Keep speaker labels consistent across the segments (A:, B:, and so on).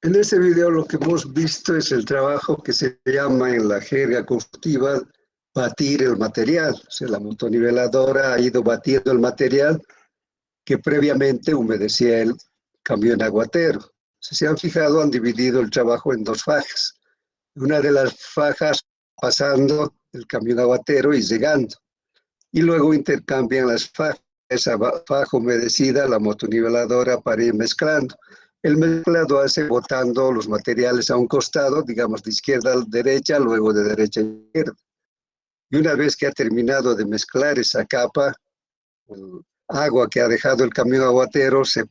A: En este video lo que hemos visto es el trabajo que se llama en la jerga constructiva batir el material. O sea, la motoniveladora ha ido batiendo el material que previamente humedecía el camión aguatero. Si se han fijado, han dividido el trabajo en dos fajas. Una de las fajas pasando el camión aguatero y llegando. Y luego intercambian las fajas. Esa faja humedecida, la motoniveladora para ir mezclando. El mezclado hace botando los materiales a un costado, digamos de izquierda a derecha, luego de derecha a izquierda. Y una vez que ha terminado de mezclar esa capa, el agua que ha dejado el camión aguatero se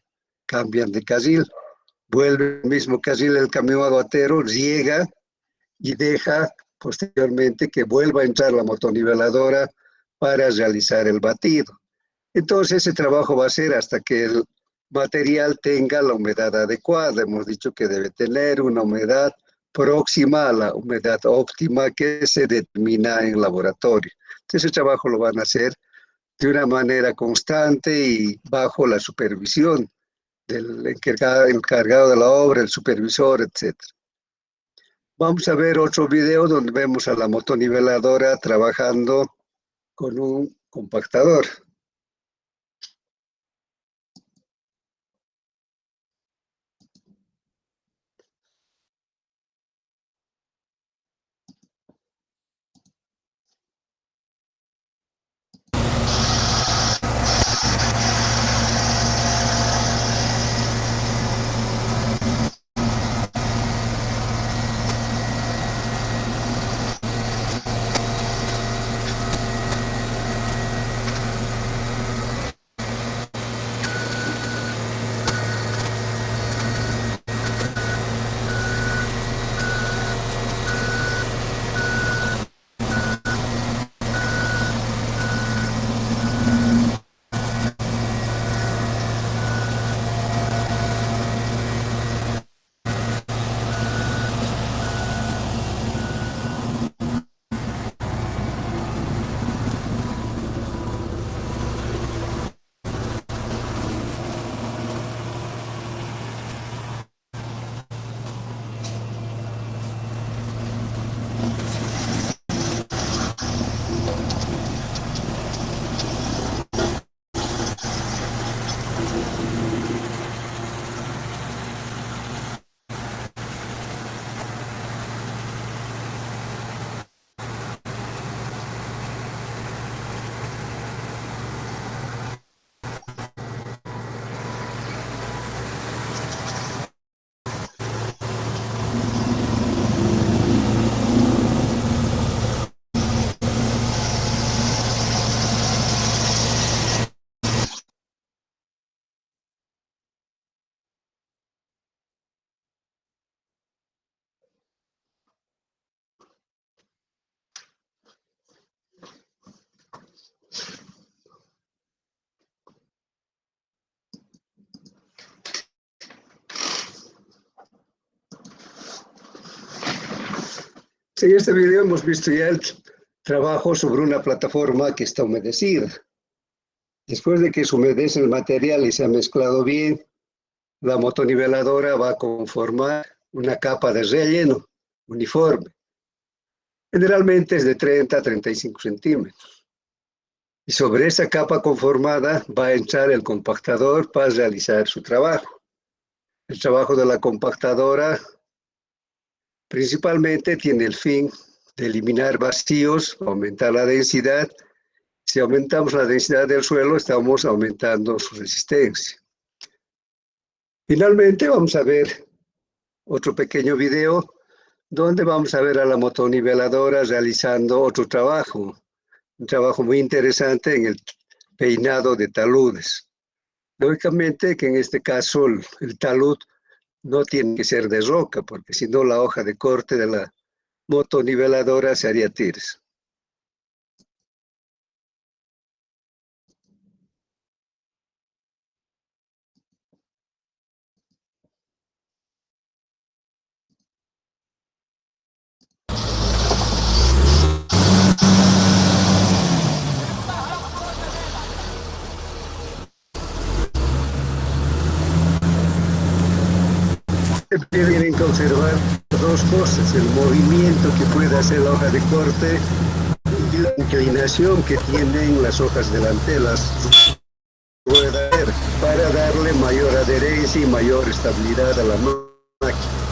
A: cambian de carril. Vuelve el mismo carril el camión aguatero, llega y deja posteriormente que vuelva a entrar la motoniveladora para realizar el batido. Entonces ese trabajo va a ser hasta que el material tenga la humedad adecuada. Hemos dicho que debe tener una humedad próxima a la humedad óptima que se determina en laboratorio. Entonces ese trabajo lo van a hacer de una manera constante y bajo la supervisión del encargado de la obra, el supervisor, etc. Vamos a ver otro video donde vemos a la motoniveladora trabajando con un compactador. En este video hemos visto ya el trabajo sobre una plataforma que está humedecida. Después de que se humedece el material y se ha mezclado bien, la motoniveladora va a conformar una capa de relleno uniforme. Generalmente es de 30 a 35 centímetros. Y sobre esa capa conformada va a entrar el compactador para realizar su trabajo. El trabajo de la compactadora principalmente tiene el fin de eliminar vacíos, aumentar la densidad. Si aumentamos la densidad del suelo, estamos aumentando su resistencia. Finalmente vamos a ver otro pequeño video donde vamos a ver a la motoniveladora realizando otro trabajo, un trabajo muy interesante en el peinado de taludes. Lógicamente que en este caso el talud no tiene que ser de roca, porque si no la hoja de corte de la motoniveladora se haría tiras. Viene que observar dos cosas, el movimiento que puede hacer la hoja de corte y la inclinación que tienen las hojas delanteras para darle mayor adherencia y mayor estabilidad a la máquina.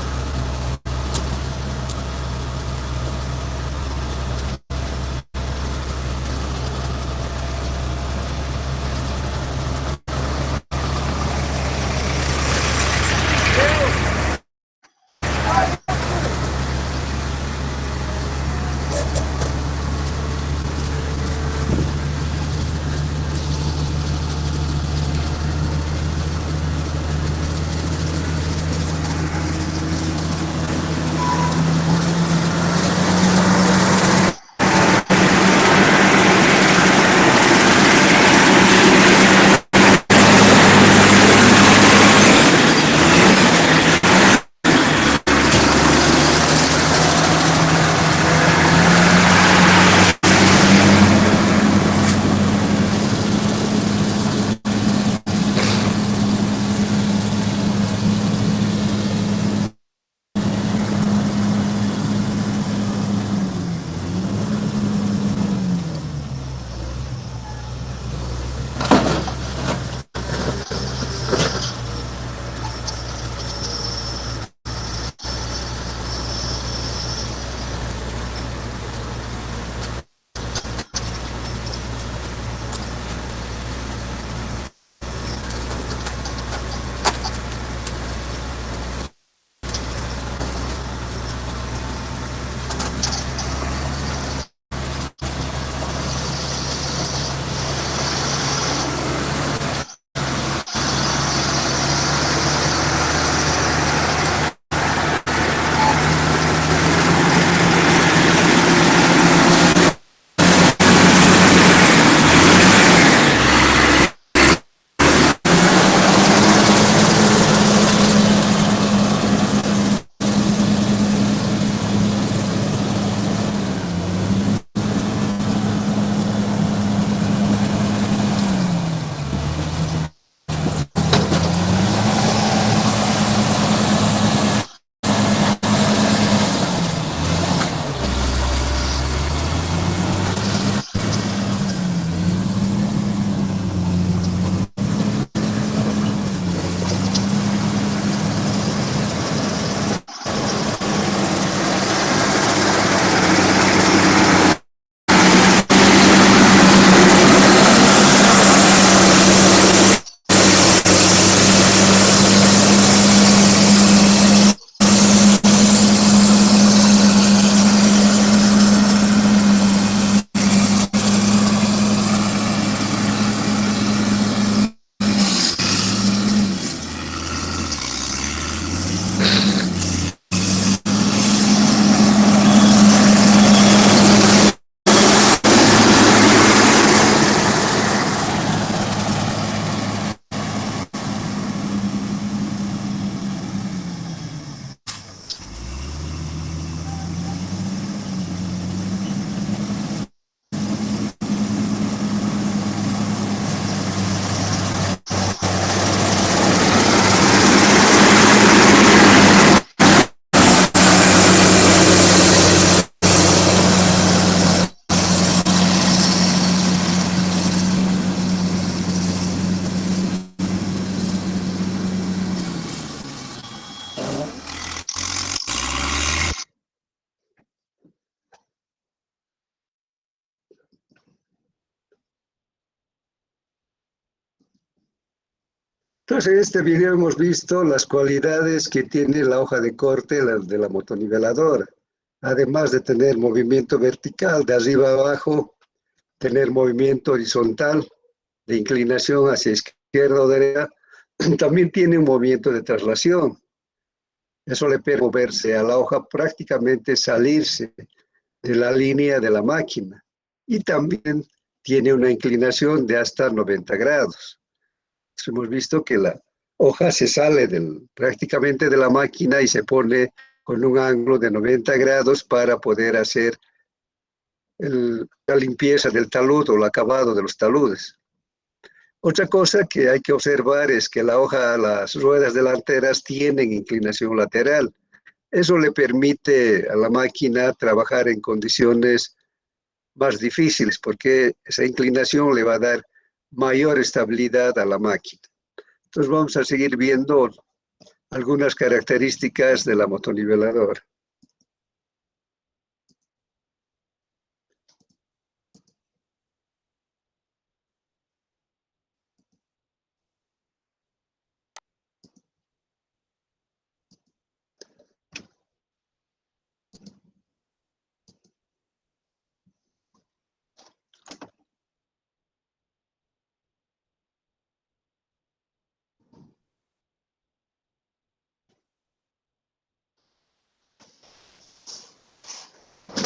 A: Entonces, en este video hemos visto las cualidades que tiene la hoja de corte de la motoniveladora. Además de tener movimiento vertical de arriba a abajo, tener movimiento horizontal de inclinación hacia izquierda o derecha, también tiene un movimiento de traslación. Eso le permite moverse a la hoja, prácticamente salirse de la línea de la máquina. Y también tiene una inclinación de hasta 90 grados. Hemos visto que la hoja se sale prácticamente de la máquina y se pone con un ángulo de 90 grados para poder hacer la limpieza del talud o el acabado de los taludes. Otra cosa que hay que observar es que la hoja, las ruedas delanteras tienen inclinación lateral. Eso le permite a la máquina trabajar en condiciones más difíciles porque esa inclinación le va a dar mayor estabilidad a la máquina. Entonces vamos a seguir viendo algunas características de la motoniveladora.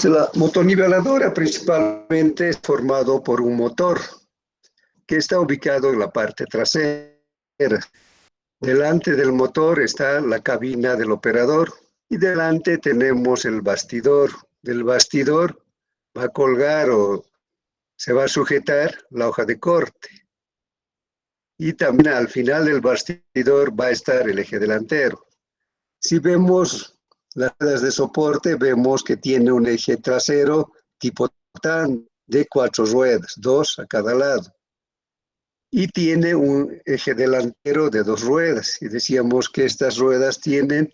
A: La motoniveladora principalmente es formado por un motor que está ubicado en la parte trasera. Delante del motor está la cabina del operador y delante tenemos el bastidor. Del bastidor va a colgar o se va a sujetar la hoja de corte. Y también al final del bastidor va a estar el eje delantero. Si vemos las ruedas de soporte, vemos que tiene un eje trasero tipo TAN de 4 ruedas, 2 a cada lado. Y tiene un eje delantero de 2 ruedas. Y decíamos que estas ruedas tienen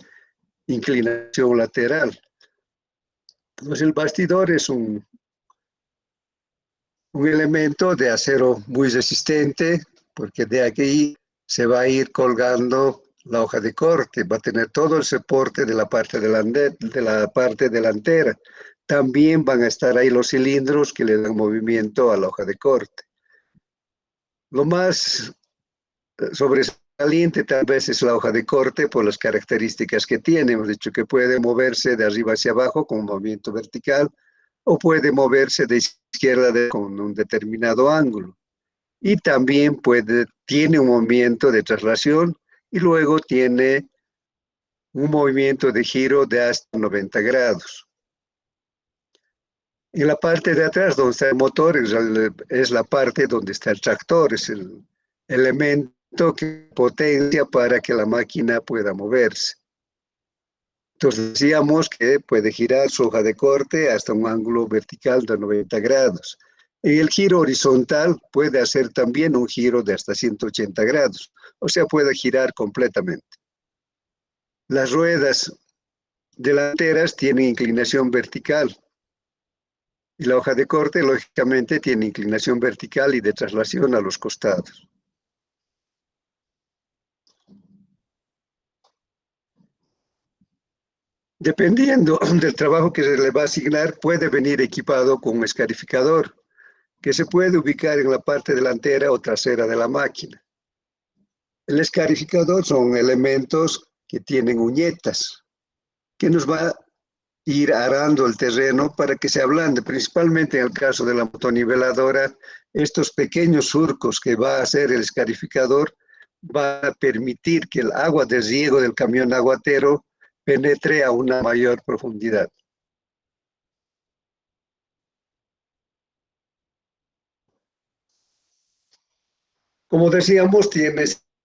A: inclinación lateral. Pues el bastidor es un elemento de acero muy resistente, porque de aquí se va a ir colgando la hoja de corte, va a tener todo el soporte de la parte delantera. También van a estar ahí los cilindros que le dan movimiento a la hoja de corte. Lo más sobresaliente tal vez es la hoja de corte por las características que tiene. Hemos dicho que puede moverse de arriba hacia abajo con un movimiento vertical o puede moverse de izquierda a derecha con un determinado ángulo. Y también tiene un movimiento de traslación y luego tiene un movimiento de giro de hasta 90 grados. En la parte de atrás, donde está el motor, es la parte donde está el tractor, es el elemento que potencia para que la máquina pueda moverse. Entonces decíamos que puede girar su hoja de corte hasta un ángulo vertical de 90 grados. En el giro horizontal puede hacer también un giro de hasta 180 grados, o sea, puede girar completamente. Las ruedas delanteras tienen inclinación vertical y la hoja de corte, lógicamente, tiene inclinación vertical y de traslación a los costados. Dependiendo del trabajo que se le va a asignar, puede venir equipado con un escarificador, que se puede ubicar en la parte delantera o trasera de la máquina. El escarificador son elementos que tienen uñetas, que nos va a ir arando el terreno para que se ablande, principalmente en el caso de la motoniveladora, estos pequeños surcos que va a hacer el escarificador va a permitir que el agua de riego del camión aguatero penetre a una mayor profundidad. Como decíamos, tiene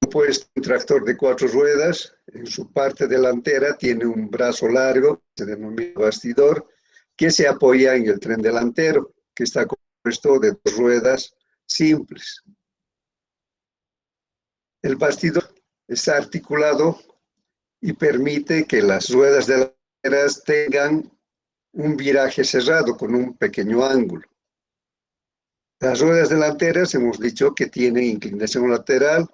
A: puesto un tractor de 4 ruedas. En su parte delantera tiene un brazo largo, que se denomina bastidor, que se apoya en el tren delantero, que está compuesto de 2 ruedas simples. El bastidor está articulado y permite que las ruedas delanteras tengan un viraje cerrado con un pequeño ángulo. Las ruedas delanteras hemos dicho que tienen inclinación lateral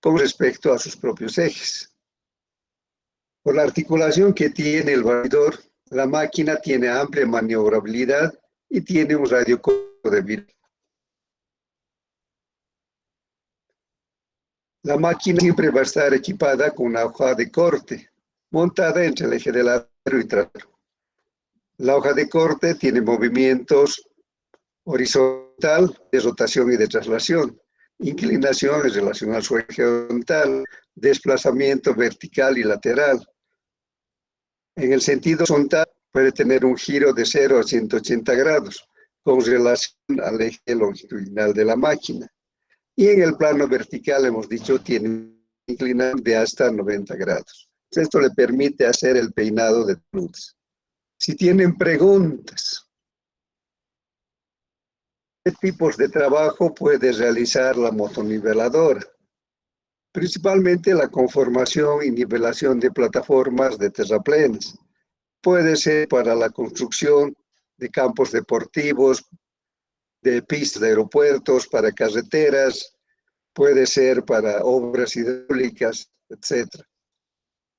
A: con respecto a sus propios ejes. Por la articulación que tiene el bastidor, la máquina tiene amplia maniobrabilidad y tiene un radio corto de viraje. La máquina siempre va a estar equipada con una hoja de corte, montada entre el eje delantero y trasero. La hoja de corte tiene movimientos horizontal, de rotación y de traslación, inclinación en relación a su eje horizontal, desplazamiento vertical y lateral. En el sentido horizontal puede tener un giro de 0 a 180 grados con relación al eje longitudinal de la máquina. Y en el plano vertical, hemos dicho, tiene inclinación de hasta 90 grados. Esto le permite hacer el peinado de taludes. Si tienen preguntas, ¿qué tipos de trabajo puede realizar la motoniveladora? Principalmente la conformación y nivelación de plataformas de terraplenes. Puede ser para la construcción de campos deportivos, de pistas de aeropuertos, para carreteras, puede ser para obras hidráulicas, etc.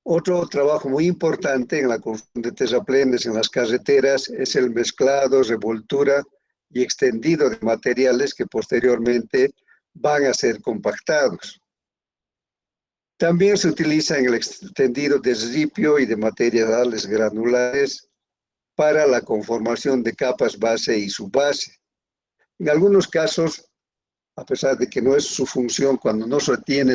A: Otro trabajo muy importante en la construcción de terraplenes en las carreteras es el mezclado, revoltura y extendido de materiales que posteriormente van a ser compactados. También se utiliza en el extendido de ripio y de materiales granulares para la conformación de capas base y subbase. En algunos casos, a pesar de que no es su función, cuando no se tiene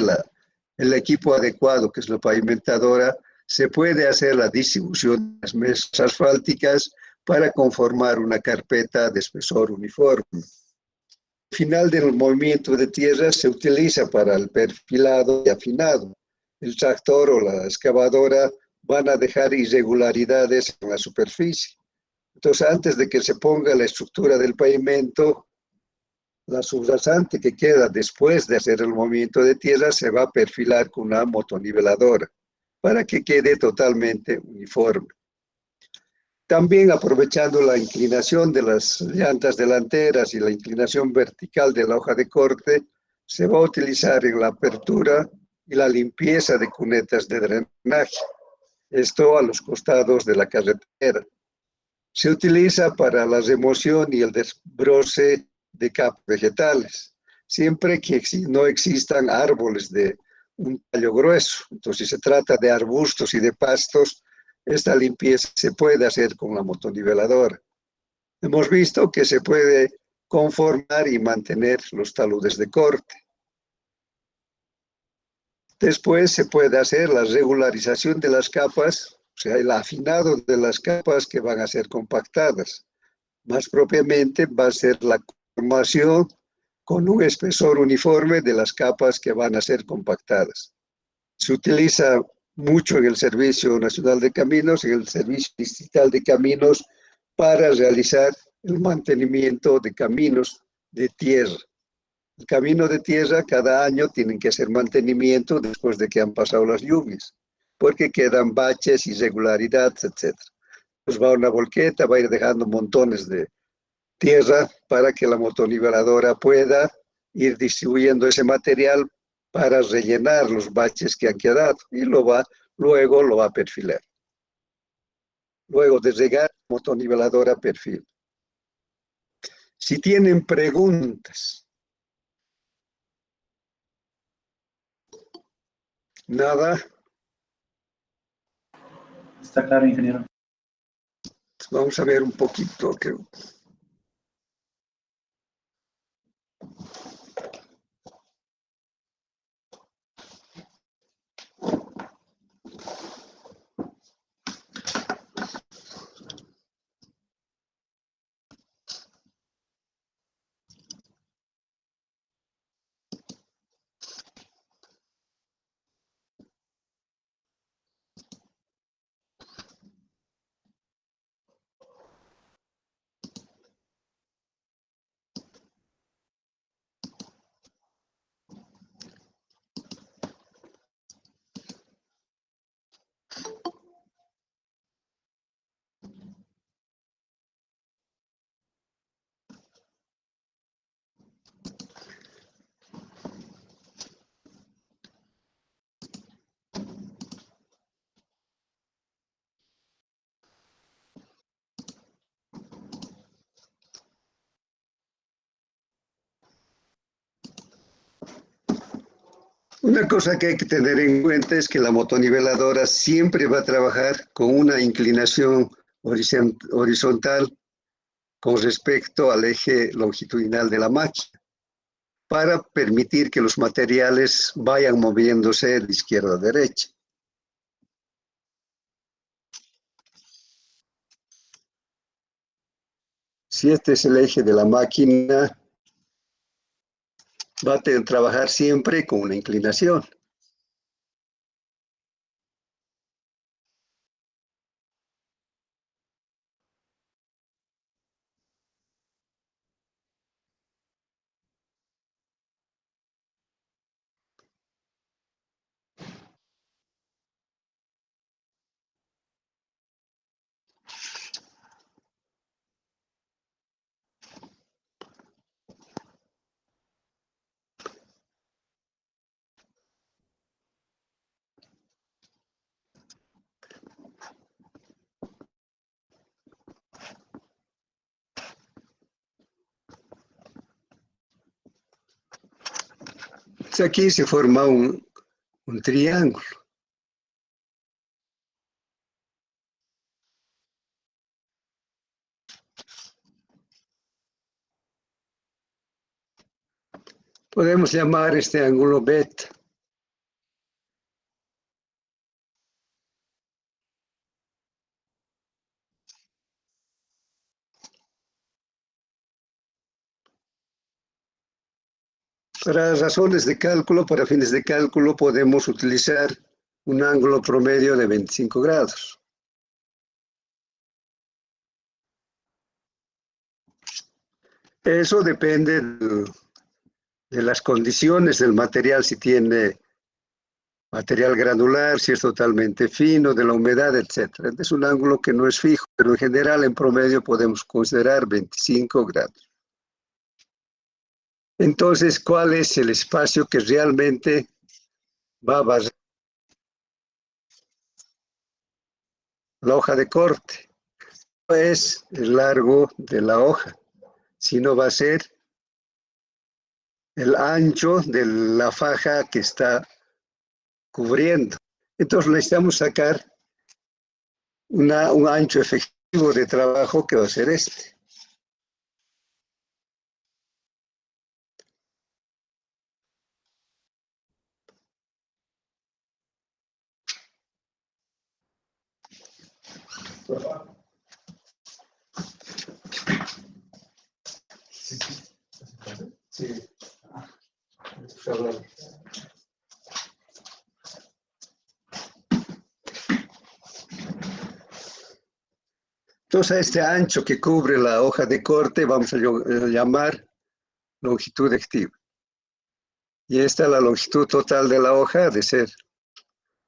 A: el equipo adecuado, que es la pavimentadora, se puede hacer la distribución de las mesas asfálticas para conformar una carpeta de espesor uniforme. Al final del movimiento de tierra se utiliza para el perfilado y afinado. El tractor o la excavadora van a dejar irregularidades en la superficie. Entonces, antes de que se ponga la estructura del pavimento, la subrasante que queda después de hacer el movimiento de tierra se va a perfilar con una motoniveladora para que quede totalmente uniforme. También aprovechando la inclinación de las llantas delanteras y la inclinación vertical de la hoja de corte, se va a utilizar en la apertura y la limpieza de cunetas de drenaje. Esto a los costados de la carretera. Se utiliza para la remoción y el desbroce de capas vegetales, siempre que no existan árboles de un tallo grueso. Entonces, si se trata de arbustos y de pastos, esta limpieza se puede hacer con la motoniveladora. Hemos visto que se puede conformar y mantener los taludes de corte. Después se puede hacer la regularización de las capas, o sea, el afinado de las capas que van a ser compactadas. Más propiamente va a ser la conformación con un espesor uniforme de las capas que van a ser compactadas. Se utiliza mucho en el Servicio Nacional de Caminos, en el Servicio Distrital de Caminos, para realizar el mantenimiento de caminos de tierra. El camino de tierra cada año tienen que hacer mantenimiento después de que han pasado las lluvias, porque quedan baches, irregularidades, etc. Pues va una volqueta, va a ir dejando montones de tierra para que la motoniveladora pueda ir distribuyendo ese material para rellenar los baches que han quedado y luego lo va a perfilar. Luego de llegar, motoniveladora perfil. Si tienen preguntas, nada,
B: Está claro, ingeniero.
A: vamos a ver un poquito. Una cosa que hay que tener en cuenta es que la motoniveladora siempre va a trabajar con una inclinación horizontal con respecto al eje longitudinal de la máquina, para permitir que los materiales vayan moviéndose de izquierda a derecha. Si este es el eje de la máquina, va a trabajar siempre con una inclinación. Entonces aquí se forma un triángulo. Podemos llamar este ángulo beta. Para razones de cálculo, para fines de cálculo, podemos utilizar un ángulo promedio de 25 grados. Eso depende de las condiciones del material, si tiene material granular, si es totalmente fino, de la humedad, etc. Es un ángulo que no es fijo, pero en general, en promedio, podemos considerar 25 grados. Entonces, ¿cuál es el espacio que realmente va a barrer la hoja de corte? No es el largo de la hoja, sino va a ser el ancho de la faja que está cubriendo. Entonces necesitamos sacar un ancho efectivo de trabajo que va a ser este. Sí. Entonces a este ancho que cubre la hoja de corte vamos a llamar longitud efectiva. Y esta es la longitud total de la hoja, ha de ser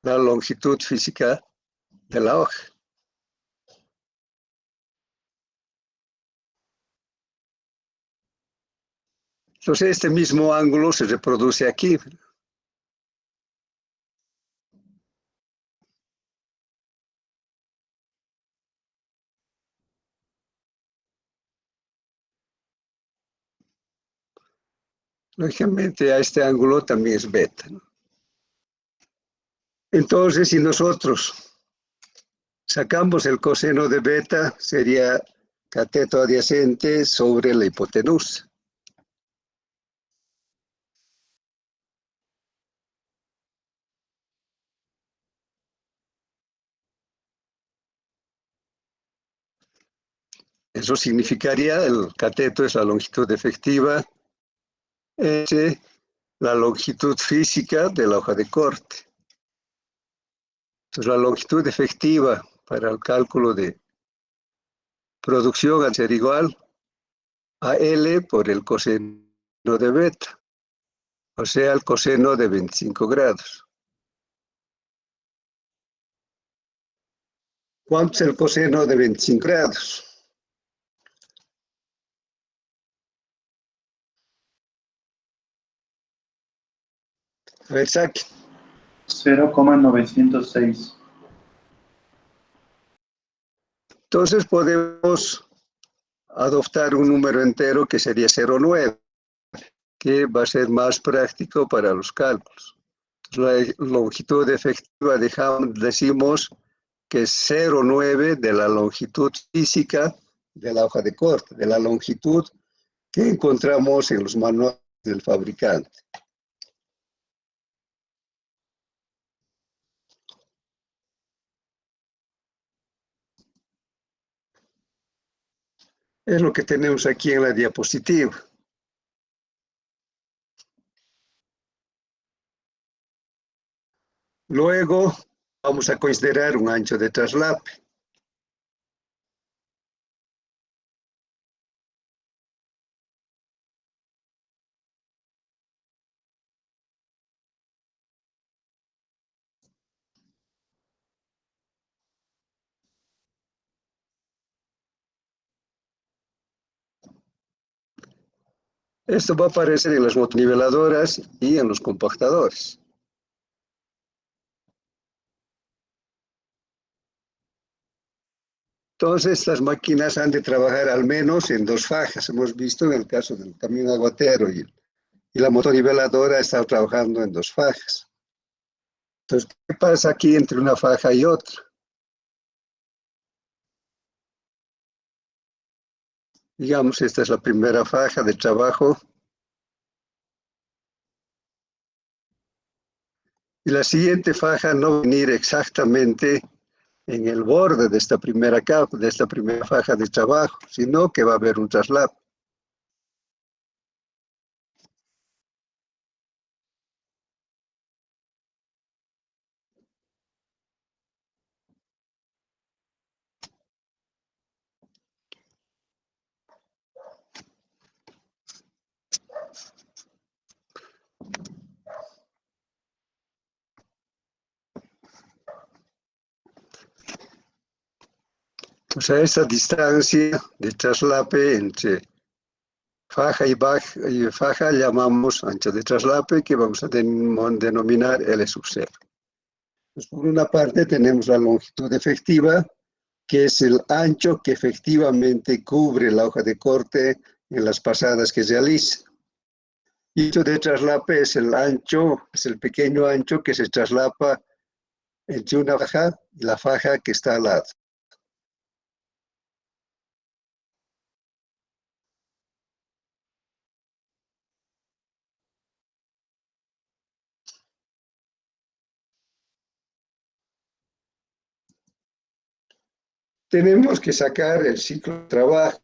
A: la longitud física de la hoja. Entonces este mismo ángulo se reproduce aquí. Lógicamente a este ángulo también es beta, ¿no? Entonces si nosotros sacamos el coseno de beta, sería cateto adyacente sobre la hipotenusa. Eso significaría, el cateto es la longitud efectiva, S, la longitud física de la hoja de corte. Entonces la longitud efectiva para el cálculo de producción va a ser igual a L por el coseno de beta, o sea, el coseno de 25 grados. ¿Cuánto es el coseno de 25 grados? A ver, saque.
B: 0,906.
A: Entonces podemos adoptar un número entero que sería 0,9, que va a ser más práctico para los cálculos. Entonces, la longitud efectiva decimos que es 0,9 de la longitud física de la hoja de corte, de la longitud que encontramos en los manuales del fabricante. Es lo que tenemos aquí en la diapositiva. Luego vamos a considerar un ancho de traslape. Esto va a aparecer en las motoniveladoras y en los compactadores. Entonces, estas máquinas han de trabajar al menos en 2 fajas. Hemos visto en el caso del camión aguatero y y la motoniveladora está trabajando en 2 fajas. Entonces, ¿qué pasa aquí entre una faja y otra? Digamos, esta es la primera faja de trabajo. Y la siguiente faja no va a venir exactamente en el borde de esta primera capa, de esta primera faja de trabajo, sino que va a haber un traslapo. O sea, esa distancia de traslape entre faja y faja llamamos ancho de traslape, que vamos a denominar L sub 0. Pues por una parte tenemos la longitud efectiva, que es el ancho que efectivamente cubre la hoja de corte en las pasadas que realiza. Y ancho de traslape es el ancho, es el pequeño ancho que se traslapa entre una faja y la faja que está al lado. Tenemos que sacar el ciclo de trabajo.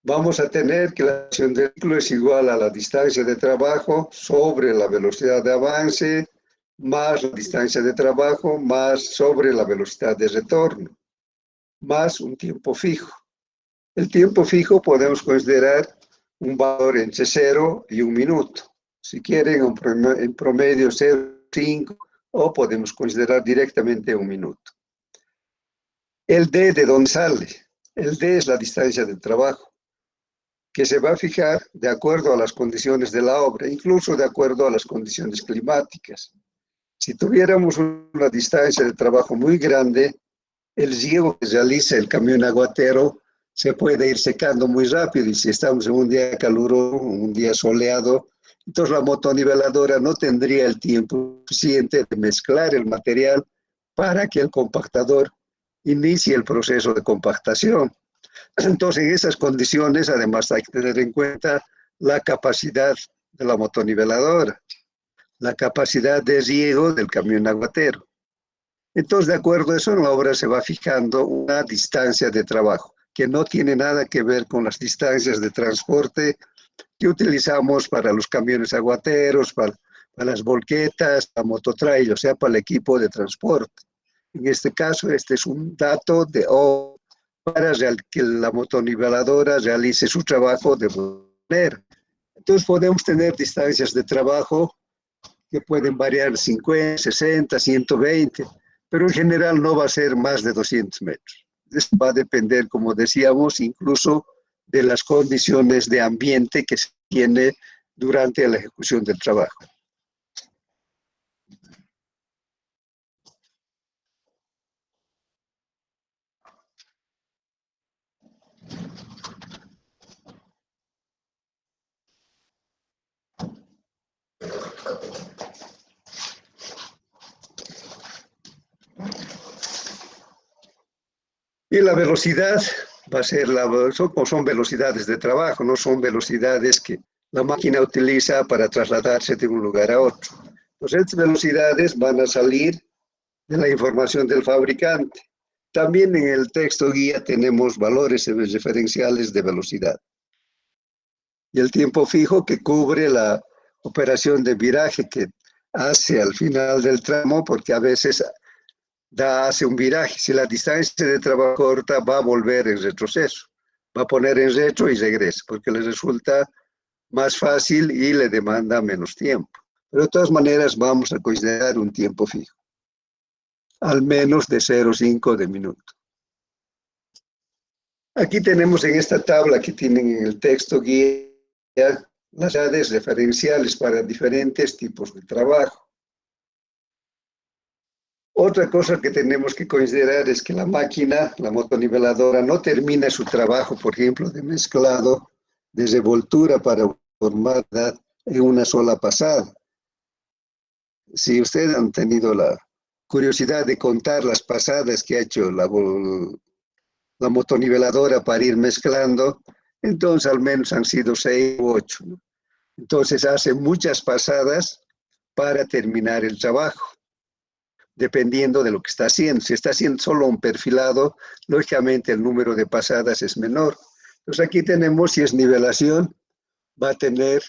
A: Vamos a tener que la acción del ciclo es igual a la distancia de trabajo sobre la velocidad de avance, más la distancia de trabajo, más sobre la velocidad de retorno, más un tiempo fijo. El tiempo fijo podemos considerar un valor entre 0 y 1 minuto. Si quieren, en promedio 0,5 o podemos considerar directamente 1 minuto. El D, ¿de dónde sale? El D es la distancia del trabajo, que se va a fijar de acuerdo a las condiciones de la obra, incluso de acuerdo a las condiciones climáticas. Si tuviéramos una distancia de trabajo muy grande, el riego que realiza el camión aguatero se puede ir secando muy rápido, y si estamos en un día caluroso, un día soleado, entonces la motoniveladora no tendría el tiempo suficiente de mezclar el material para que el compactador inicie el proceso de compactación. Entonces, en esas condiciones, además hay que tener en cuenta la capacidad de la motoniveladora, la capacidad de riego del camión aguatero. Entonces, de acuerdo a eso, en la obra se va fijando una distancia de trabajo, que no tiene nada que ver con las distancias de transporte que utilizamos para los camiones aguateros, para las volquetas, la mototrail, o sea, para el equipo de transporte. En este caso, este es un dato de para que la motoniveladora realice su trabajo de manera. Entonces podemos tener distancias de trabajo que pueden variar 50, 60, 120, pero en general no va a ser más de 200 metros. Esto va a depender, como decíamos, incluso de las condiciones de ambiente que se tiene durante la ejecución del trabajo. Y la velocidad va a ser, son velocidades de trabajo, no son velocidades que la máquina utiliza para trasladarse de un lugar a otro. Pues estas velocidades van a salir de la información del fabricante. También en el texto guía tenemos valores referenciales de velocidad. Y el tiempo fijo que cubre la operación de viraje que hace al final del tramo, porque a veces hace un viraje. Si la distancia de trabajo corta, va a volver en retroceso. Va a poner en retro y regresa, porque le resulta más fácil y le demanda menos tiempo. Pero de todas maneras vamos a considerar un tiempo fijo, al menos de 0,5 de minuto. Aquí tenemos en esta tabla que tienen en el texto guía las edades referenciales para diferentes tipos de trabajo. Otra cosa que tenemos que considerar es que la máquina, la motoniveladora, no termina su trabajo, por ejemplo, de mezclado de revoltura para formar en una sola pasada. Si ustedes han tenido la curiosidad de contar las pasadas que ha hecho la motoniveladora para ir mezclando, entonces al menos han sido 6 u 8, ¿no? Entonces hace muchas pasadas para terminar el trabajo, dependiendo de lo que está haciendo. Si está haciendo solo un perfilado, lógicamente el número de pasadas es menor. Entonces aquí tenemos, si es nivelación, va a tener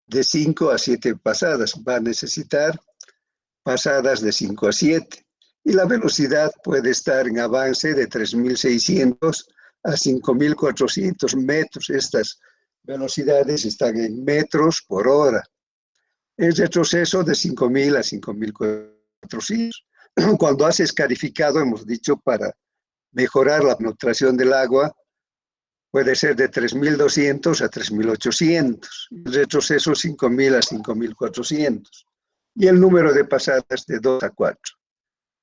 A: de 5 a 7 pasadas, va a necesitar pasadas de 5 a 7. Y la velocidad puede estar en avance de 3.600 a 5.400 metros. Estas velocidades están en metros por hora. El retroceso de 5.000 a 5.400. Cuando hace escarificado, hemos dicho, para mejorar la penetración del agua, puede ser de 3.200 a 3.800. El retroceso 5.000 a 5.400. Y el número de pasadas de 2 a 4.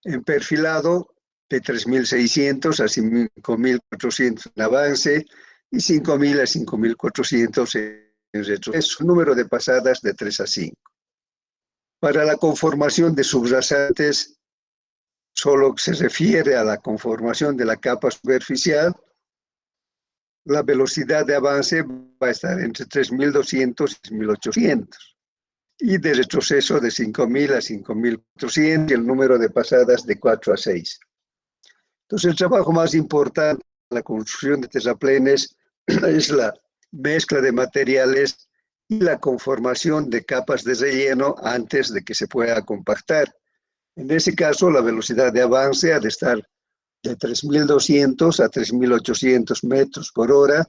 A: En perfilado, de 3.600 a 5.400 en avance y 5.000 a 5.400 en retroceso. Número de pasadas de 3 a 5. Para la conformación de subrasantes, solo se refiere a la conformación de la capa superficial. La velocidad de avance va a estar entre 3.200 y 3.800. Y de retroceso de 5.000 a 5.400 y el número de pasadas de 4 a 6. Entonces, el trabajo más importante en la construcción de terraplenes es la mezcla de materiales y la conformación de capas de relleno antes de que se pueda compactar. En ese caso, la velocidad de avance ha de estar de 3.200 a 3.800 metros por hora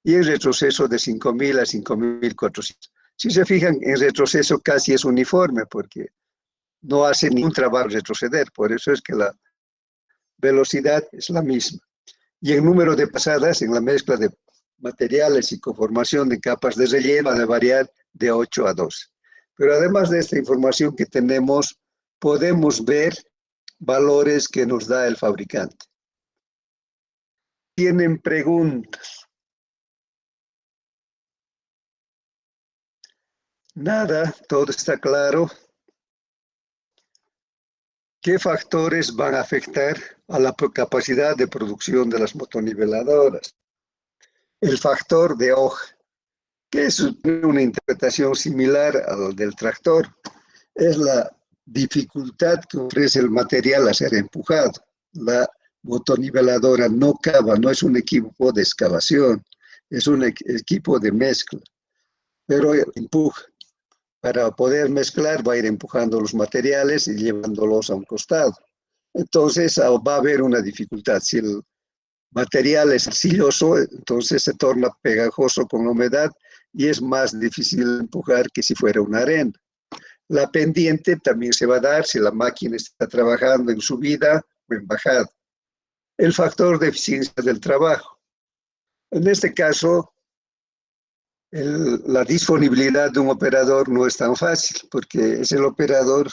A: y el retroceso de 5.000 a 5.400. Si se fijan, en retroceso casi es uniforme porque no hace ningún trabajo retroceder, por eso es que la velocidad es la misma. Y el número de pasadas en la mezcla de materiales y conformación de capas de relleno va a variar de 8 a 12. Pero además de esta información que tenemos, podemos ver valores que nos da el fabricante. ¿Tienen preguntas? Nada, todo está claro. ¿Qué factores van a afectar a la capacidad de producción de las motoniveladoras? El factor de hoja, que es una interpretación similar al del tractor, es la dificultad que ofrece el material a ser empujado. La motoniveladora no cava, no es un equipo de excavación, es un equipo de mezcla, pero empuja. Para poder mezclar va a ir empujando los materiales y llevándolos a un costado. Entonces va a haber una dificultad. Si el material es arcilloso, entonces se torna pegajoso con la humedad y es más difícil empujar que si fuera una arena. La pendiente también se va a dar si la máquina está trabajando en subida o en bajada. El factor de eficiencia del trabajo. En este caso, la disponibilidad de un operador no es tan fácil porque es el operador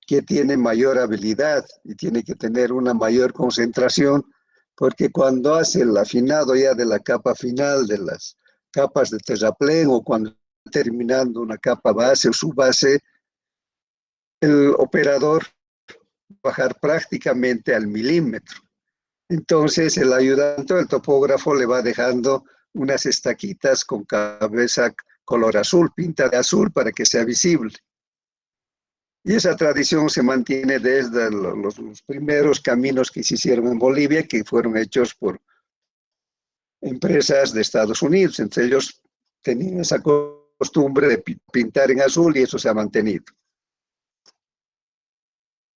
A: que tiene mayor habilidad y tiene que tener una mayor concentración porque cuando hace el afinado ya de la capa final de las capas de terraplén o cuando está terminando una capa base o subbase, el operador va a bajar prácticamente al milímetro. Entonces el ayudante, el topógrafo, le va dejando unas estaquitas con cabeza color azul, pinta de azul para que sea visible. Y esa tradición se mantiene desde los primeros caminos que se hicieron en Bolivia, que fueron hechos por empresas de Estados Unidos. Entre ellos tenían esa costumbre de pintar en azul y eso se ha mantenido.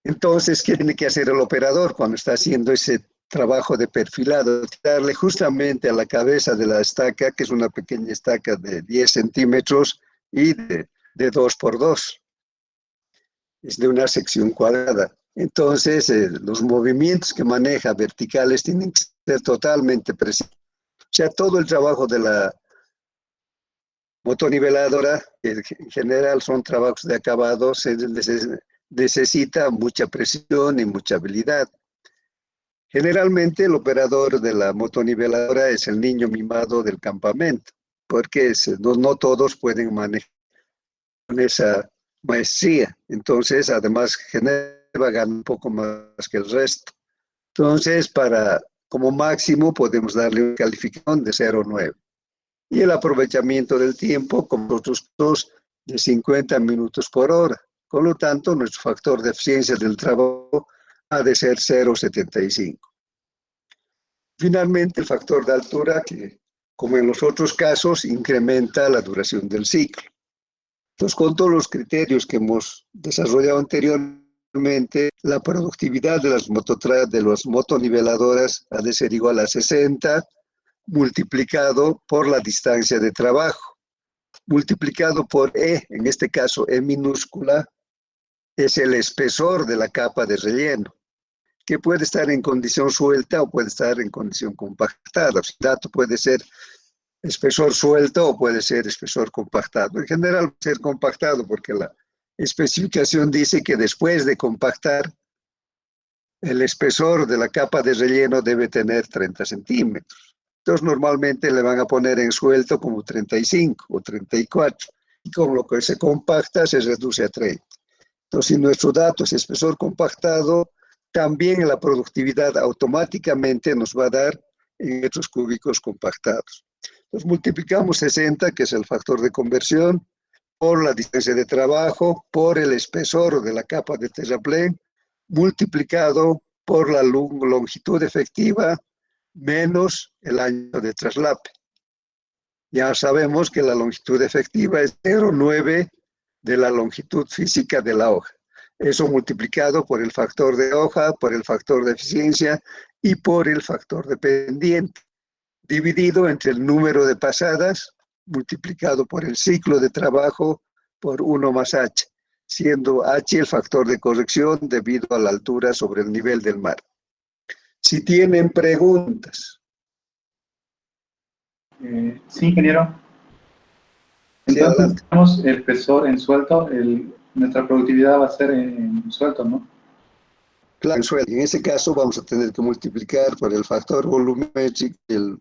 A: Entonces, ¿qué tiene que hacer el operador cuando está haciendo ese trabajo de perfilado? Darle justamente a la cabeza de la estaca, que es una pequeña estaca de 10 centímetros y de 2 por 2. Es de una sección cuadrada. Entonces, los movimientos que maneja verticales tienen que ser totalmente precisos. O sea, todo el trabajo de la motoniveladora, que en general son trabajos de acabado, se necesita mucha precisión y mucha habilidad. Generalmente el operador de la motoniveladora es el niño mimado del campamento. porque no todos pueden manejar con esa maestría. Entonces, además, Geneva gana un poco más que el resto. Entonces, como máximo podemos darle una calificación de 0,9. Y el aprovechamiento del tiempo, como nosotros dos, de 50 minutos por hora. Con lo tanto, nuestro factor de eficiencia del trabajo ha de ser 0,75. Finalmente, el factor de altura, que como en los otros casos, incrementa la duración del ciclo. Entonces, con todos los criterios que hemos desarrollado anteriormente, la productividad de las motoniveladoras ha de ser igual a 60 multiplicado por la distancia de trabajo, multiplicado por E, en este caso E minúscula, es el espesor de la capa de relleno, que puede estar en condición suelta o puede estar en condición compactada. El dato puede ser espesor suelto o puede ser espesor compactado. En general, puede ser compactado porque la especificación dice que después de compactar, el espesor de la capa de relleno debe tener 30 centímetros. Entonces, normalmente le van a poner en suelto como 35 o 34. Y con lo que se compacta, se reduce a 30. Entonces, si nuestro dato es espesor compactado, también la productividad automáticamente nos va a dar en metros cúbicos compactados. Entonces, multiplicamos 60, que es el factor de conversión, por la distancia de trabajo, por el espesor de la capa de terraplén, multiplicado por la longitud efectiva menos el año de traslape. Ya sabemos que la longitud efectiva es 0,9 de la longitud física de la hoja. Eso multiplicado por el factor de hoja, por el factor de eficiencia y por el factor de pendiente, dividido entre el número de pasadas, multiplicado por el ciclo de trabajo por 1 más h, siendo h el factor de corrección debido a la altura sobre el nivel del mar. Si tienen preguntas.
B: Sí, ingeniero.
A: Sí,
B: Entonces,
A: adelante.
B: tenemos el espesor en suelto, nuestra productividad va a ser en suelto, ¿no?
A: Claro, en ese caso vamos a tener que multiplicar por el factor volumétrico, el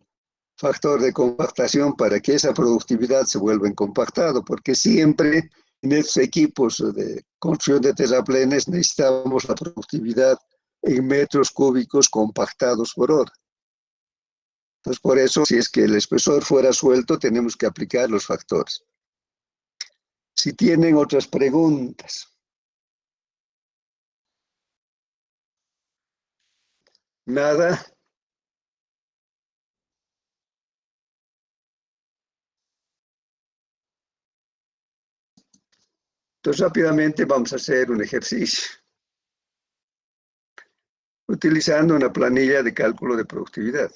A: factor de compactación para que esa productividad se vuelva en compactado, porque siempre en estos equipos de construcción de terraplenes necesitamos la productividad en metros cúbicos compactados por hora. Entonces, por eso, si es que el espesor fuera suelto, tenemos que aplicar los factores. Si tienen otras preguntas. Nada. Entonces, rápidamente vamos a hacer un ejercicio utilizando una planilla de cálculo de productividad.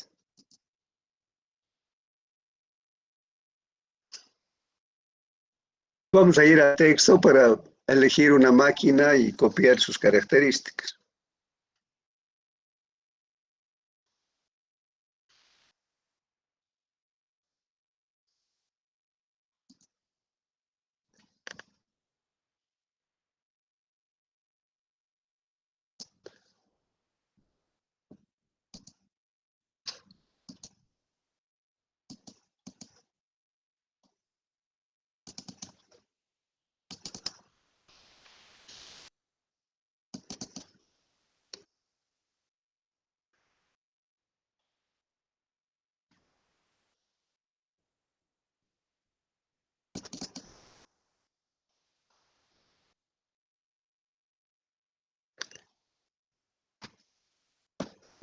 A: Vamos a ir a texto para elegir una máquina y copiar sus características.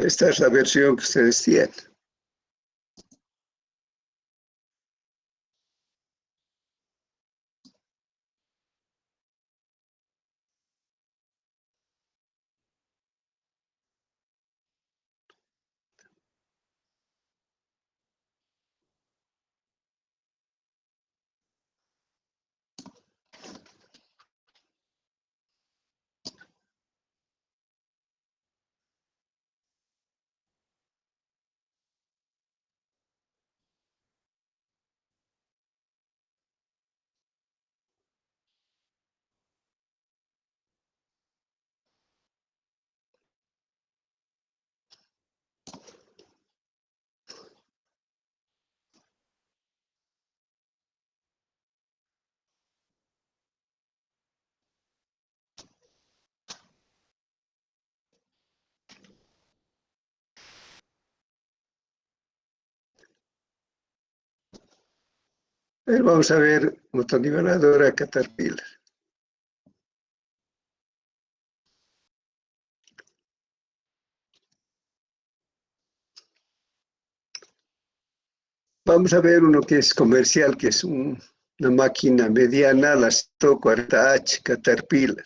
A: Esta es la versión que ustedes tienen. Vamos a ver motoniveladora Caterpillar. Vamos a ver uno que es comercial, que es una máquina mediana, la 140H Caterpillar.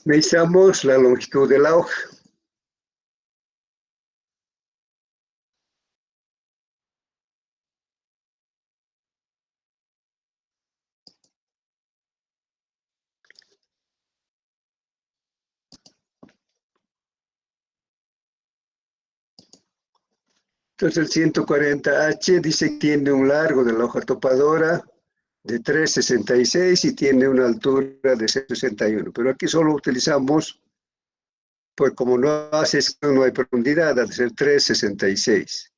A: Medimos la longitud de la hoja. Entonces el 140H dice que tiene un largo de la hoja topadora de 3,66 y tiene una altura de 6,61. Pero aquí solo utilizamos, pues como no hace, no hay profundidad, al ser 3,66.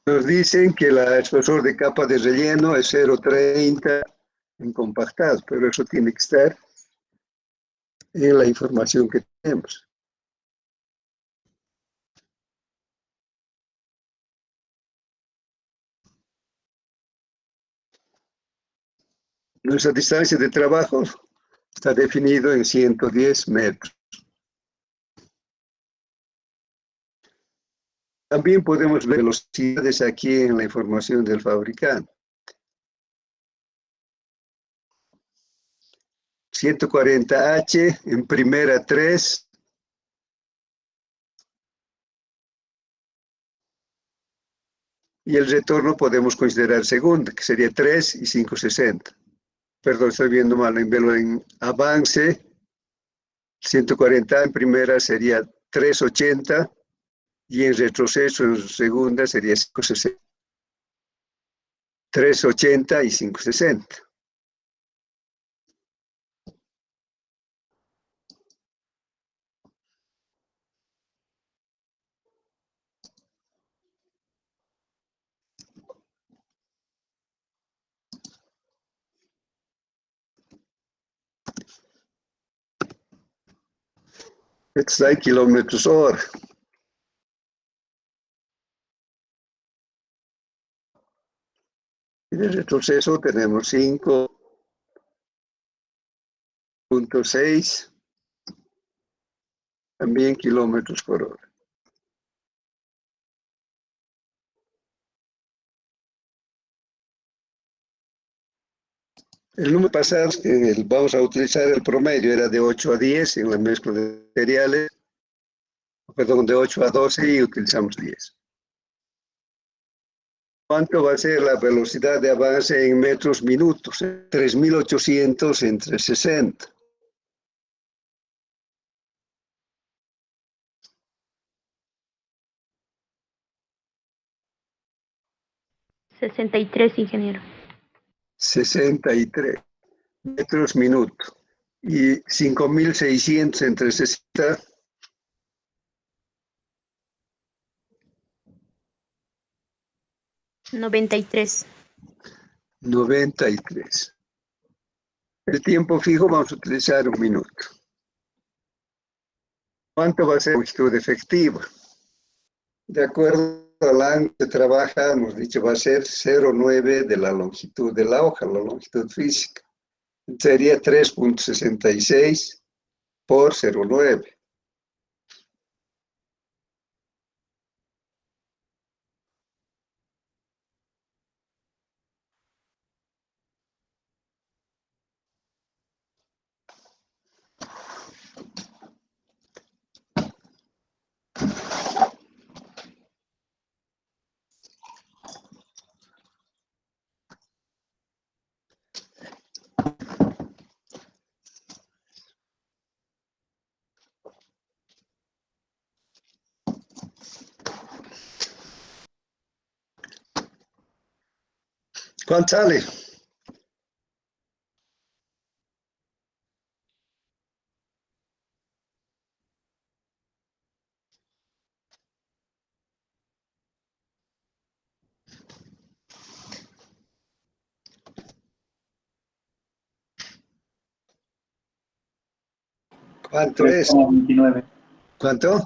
A: Nos dicen que el espesor de capa de relleno es 0,30 en compactado, pero eso tiene que estar en la información que tenemos. Nuestra distancia de trabajo está definido en 110 metros. También podemos ver velocidades aquí en la información del fabricante. 140H en primera 3. Y el retorno podemos considerar segunda, que sería 3 y 5,60. Perdón, estoy viendo mal, en avance, 140 en primera sería 3,80 y en retroceso en segunda sería 5,60. 3,80 y 5,60. Está en kilómetros hora. Y de retroceso tenemos 5,6, también kilómetros por hora. El número pasado, vamos a utilizar el promedio, era de 8 a 10 en la mezcla de materiales, perdón, de 8 a 12 y utilizamos 10. ¿Cuánto va a ser la velocidad de avance en metros minutos? 3.800 entre 60.
C: $63, ingeniero.
A: 63 metros minuto. Y 5.600 entre 60.
C: $93.
A: 93. El tiempo fijo vamos a utilizar 1 minuto. ¿Cuánto va a ser la longitud efectiva? De acuerdo al ángulo que trabaja, hemos dicho va a ser 0,9 de la longitud de la hoja, la longitud física. Sería 3,66 por 0,9. ¿Cuánto sale? ¿Cuánto
B: tres
A: es?
B: coma veintinueve.
A: ¿Cuánto?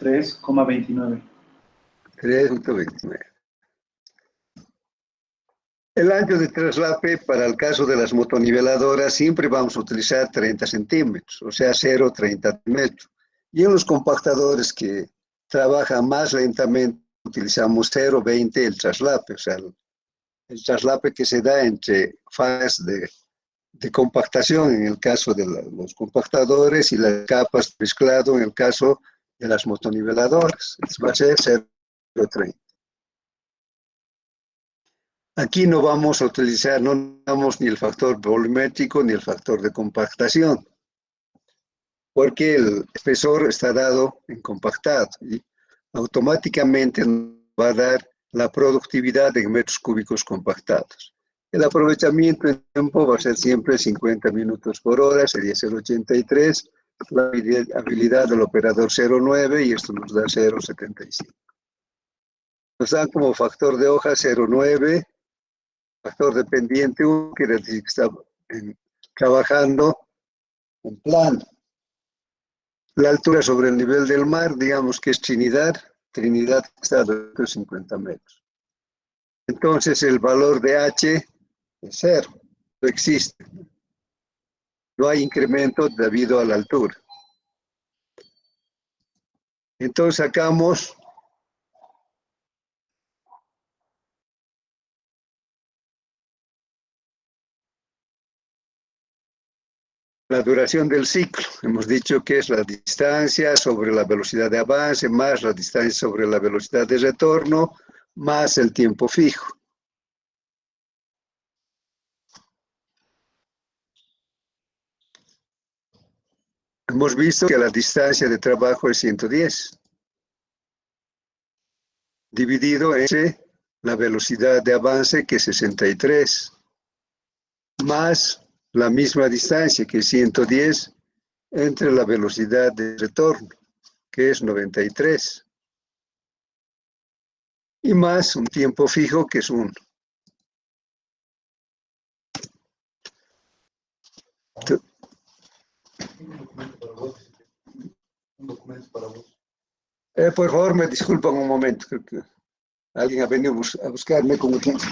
B: 3,29.
A: 3.29. El ancho de traslape para el caso de las motoniveladoras siempre vamos a utilizar 30 centímetros, o sea, 0,30 metros. Y en los compactadores que trabajan más lentamente utilizamos 0,20 el traslape, o sea, el traslape que se da entre fases de compactación en el caso de los compactadores y las capas de mezclado en el caso de las motoniveladoras. Va a ser 0,30. Aquí no vamos a utilizar, no damos ni el factor volumétrico ni el factor de compactación, porque el espesor está dado en compactado y automáticamente va a dar la productividad en metros cúbicos compactados. El aprovechamiento en tiempo va a ser siempre 50 minutos por hora, sería 0,83, la habilidad del operador 0,9 y esto nos da 0,75. Nos dan como factor de hoja 0,9, factor dependiente 1, quiere decir que está trabajando en plano. La altura sobre el nivel del mar, digamos que es Trinidad. Trinidad está a 250 metros. Entonces el valor de H es cero, no existe. No hay incremento debido a la altura. Entonces sacamos la duración del ciclo. Hemos dicho que es la distancia sobre la velocidad de avance más la distancia sobre la velocidad de retorno más el tiempo fijo. Hemos visto que la distancia de trabajo es 110, dividido entre la velocidad de avance, que es 63, más la misma distancia, que es 110, entre la velocidad de retorno, que es 93, y más un tiempo fijo, que es 1. Por favor, me disculpan un momento, creo que alguien ha venido a buscarme con urgencia.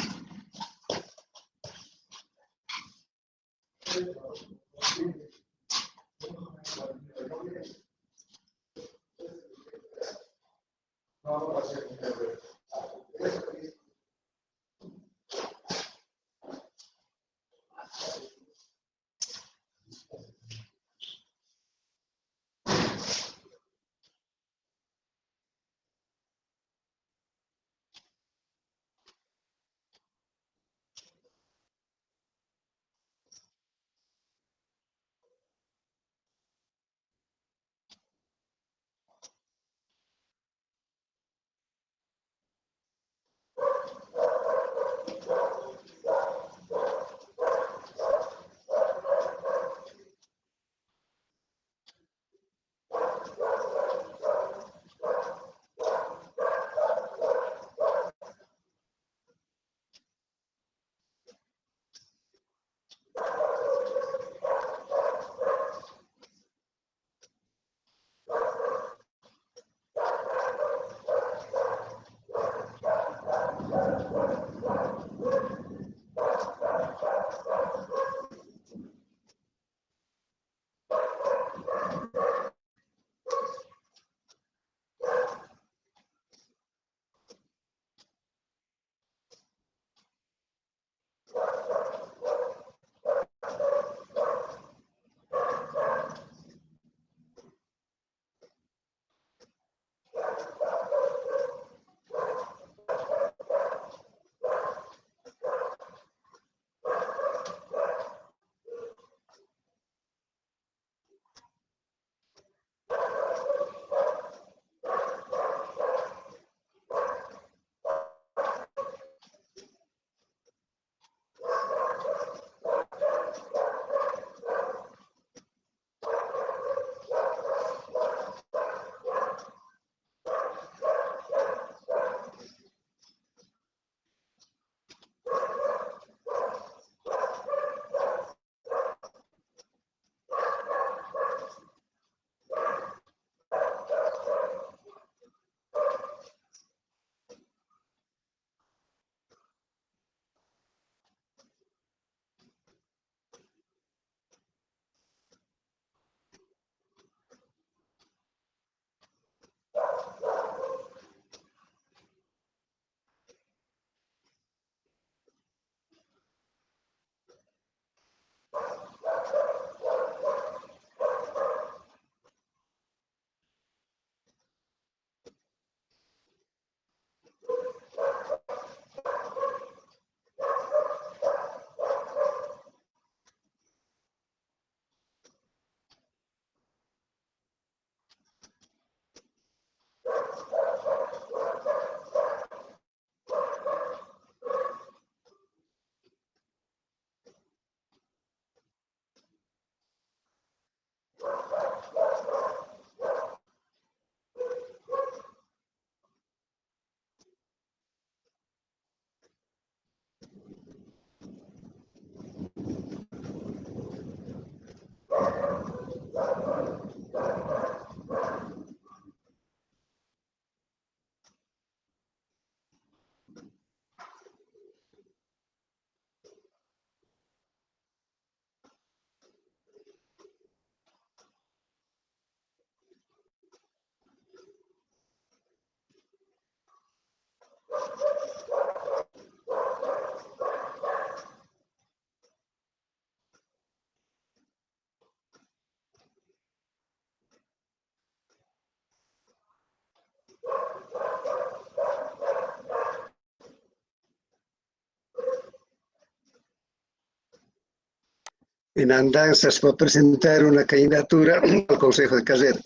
A: en andanzas para presentar una candidatura al Consejo de Carrera.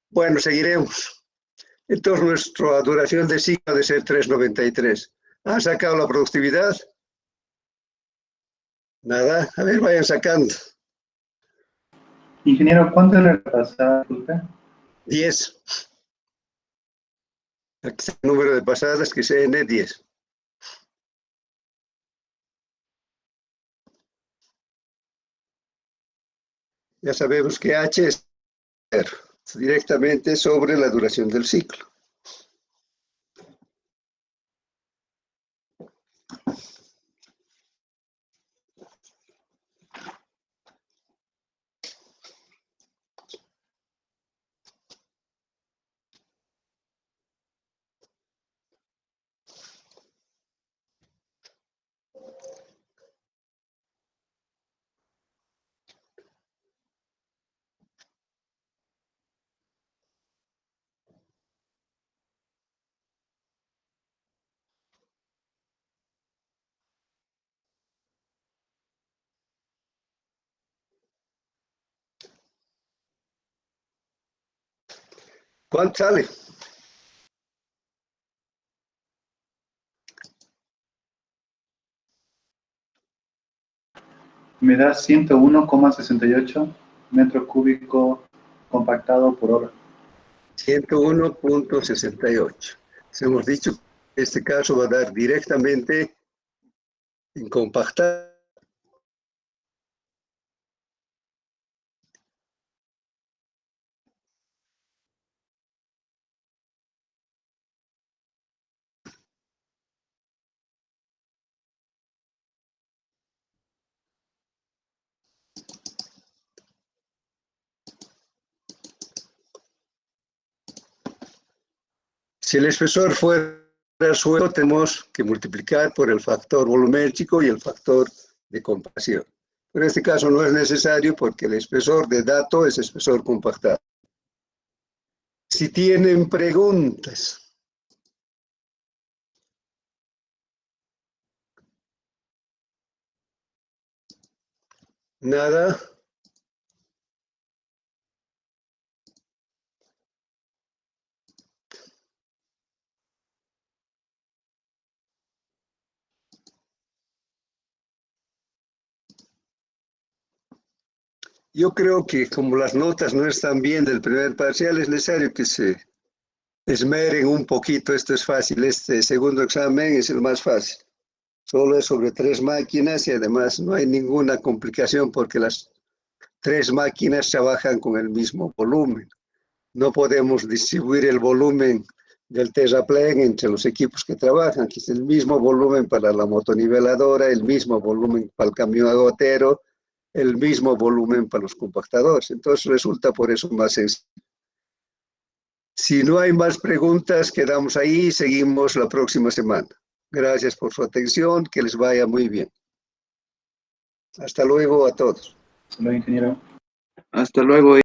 A: Bueno, seguiremos. Entonces, nuestra duración de ciclo ha de ser 3,93. ¿Han sacado la productividad? Nada. A ver, vayan sacando.
B: Ingeniero, ¿cuánto le pasaba?
A: 10. Aquí está el número de pasadas, que es N10. Ya sabemos que H es directamente sobre la duración del ciclo. ¿Cuánto sale?
B: Me da 101,68 metros cúbicos compactado por hora.
A: 101,68. Hemos dicho que este caso va a dar directamente en compactar. Si el espesor fuera suelo, tenemos que multiplicar por el factor volumétrico y el factor de compacción. Pero en este caso no es necesario porque el espesor de dato es espesor compactado. Si tienen preguntas. Nada. Yo creo que como las notas no están bien del primer parcial, es necesario que se esmeren un poquito. Esto es fácil. Este segundo examen es el más fácil. Solo es sobre 3 máquinas y además no hay ninguna complicación porque las 3 máquinas trabajan con el mismo volumen. No podemos distribuir el volumen del terraplén entre los equipos que trabajan, que es el mismo volumen para la motoniveladora, el mismo volumen para el camión agotero, el mismo volumen para los compactadores. Entonces resulta por eso más sencillo. Si no hay más preguntas, quedamos ahí y seguimos la próxima semana. Gracias por su atención, que les vaya muy bien. Hasta luego a todos.
B: Hasta luego, ingeniero.
C: Hasta luego.